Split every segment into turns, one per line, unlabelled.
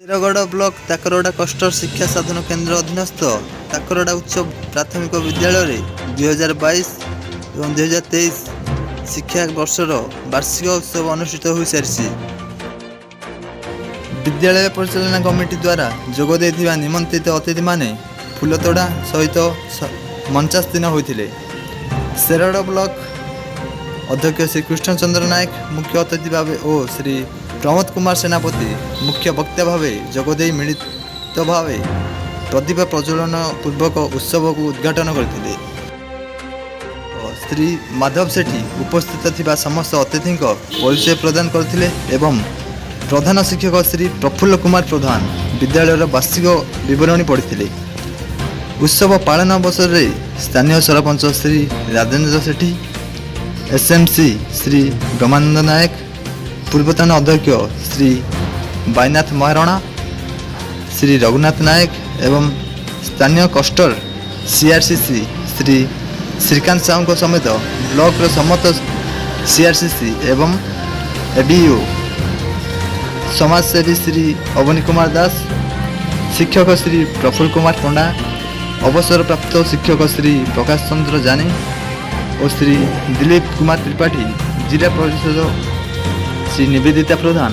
ଶିରଗଡ଼ block Takarda କଷ୍ଟର ଶିକ୍ଷା ସାଧନ କେନ୍ଦ୍ର ଅଧୀନସ୍ଥ ତାକରଡ଼ା ଉଚ୍ଚ ପ୍ରାଥମିକ ବିଦ୍ୟାଳୟରେ 2022 ଏବଂ 2023 ଶିକ୍ଷାବର୍ଷର ବାର୍ଷିକ ଉତ୍ସବ ଅନୁଷ୍ଠିତ ହୋଇସାରିଛି। ବିଦ୍ୟାଳୟ ପରିଚାଳନା କମିଟି ଦ୍ୱାରା ଯୋଗ ଦେଇଥିବା ନିମନ୍ତ୍ରିତ ଅତିଥିମାନେ ଫୁଲତୋଡ଼ା ସହିତ ମଞ୍ଚାସୀନ ହୋଇଥିଲେ। ଶିରଗଡ଼ ବ୍ଲକ ଅଧ୍ୟକ୍ଷ ଶ୍ରୀ କୃଷ୍ଣଚନ୍ଦ୍ର ନାୟକ ମୁଖ୍ୟ ଅତିଥି ଭାବେ ଓ ଶ୍ରୀ ପ୍ରମୋଦ କୁମାର ସେନାପତି ମୁଖ୍ୟ ବକ୍ତା ଭାବେ ଯୋଗଦେଇ ମିଳିତ ଭାବେ ପ୍ରଦୀପ ପ୍ରଜ୍ୱଳନ ପୂର୍ବକ ଉତ୍ସବକୁ ଉଦ୍ଘାଟନ କରିଥିଲେ। ଶ୍ରୀ ମାଧବ ସେଠୀ ଉପସ୍ଥିତ ଥିବା ସମସ୍ତ ଅତିଥିଙ୍କ ପରିଚୟ ପ୍ରଦାନ କରିଥିଲେ ଏବଂ ପ୍ରଧାନ ଶିକ୍ଷକ ଶ୍ରୀ ପ୍ରଫୁଲ୍ଲ କୁମାର ପ୍ରଧାନ ବିଦ୍ୟାଳୟର ବାର୍ଷିକ ବିବରଣୀ ପଢ଼ିଥିଲେ। ଉତ୍ସବ ପାଳନ ଅବସରରେ ସ୍ଥାନୀୟ ସରପଞ୍ଚ ଶ୍ରୀ ରାଜେନ୍ଦ୍ର ସେଠୀ, ଏସ୍ଏମ୍ସି ଶ୍ରୀ ବ୍ରହ୍ମାନନ୍ଦ ନାୟକ, ପୂର୍ବତନ ଅଧ୍ୟକ୍ଷ ଶ୍ରୀ ବାଇନାଥ ମହାରଣା, ଶ୍ରୀ ରଘୁନାଥ ନାୟକ ଏବଂ ସ୍ଥାନୀୟ କଷ୍ଟର ସିଆର୍ସିସି ଶ୍ରୀ ଶ୍ରୀକାନ୍ତ ସାହୁଙ୍କ ସମେତ ବ୍ଲକର ସମସ୍ତ ସିଆର୍ସିସି ଏବଂ ଏବିୟୁ ସମାଜସେବୀ ଶ୍ରୀ ଅବନୀ କୁମାର ଦାସ, ଶିକ୍ଷକ ଶ୍ରୀ ପ୍ରଫୁଲ୍ଲ କୁମାର ପଣ୍ଡା, ଅବସରପ୍ରାପ୍ତ ଶିକ୍ଷକ ଶ୍ରୀ ପ୍ରକାଶ ଚନ୍ଦ୍ର ଜାନି ଓ ଶ୍ରୀ ଦିଲ୍ଲୀପ କୁମାର ତ୍ରିପାଠୀ, ଜିଲ୍ଲା ପରିଷଦ ଶ୍ରୀ ନିବେଦିତା ପ୍ରଧାନ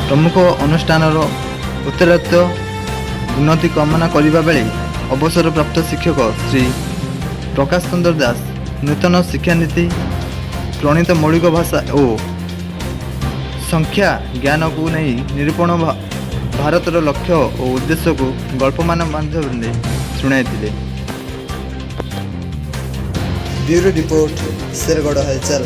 ପ୍ରମୁଖ ଅନୁଷ୍ଠାନର ଉତ୍ତରୋତ୍ତର ଉନ୍ନତି କାମନା କରିବା ବେଳେ ଅବସରପ୍ରାପ୍ତ ଶିକ୍ଷକ ଶ୍ରୀ ପ୍ରକାଶ ଚନ୍ଦ୍ର ଦାସ ନୂତନ ଶିକ୍ଷାନୀତି ପ୍ରଣୀତ ମୌଳିକ ଭାଷା ଓ ସଂଖ୍ୟା ଜ୍ଞାନକୁ ନେଇ ନିରୂପଣ ଭାରତର ଲକ୍ଷ୍ୟ ଓ ଉଦ୍ଦେଶ୍ୟକୁ ଗଳ୍ପମାନ ମାଧ୍ୟମରେ ଶୁଣାଇଥିଲେ। ବ୍ୟୁରୋ ରିପୋର୍ଟ ଶିରଗଡ଼ ହାଲଚାଲ।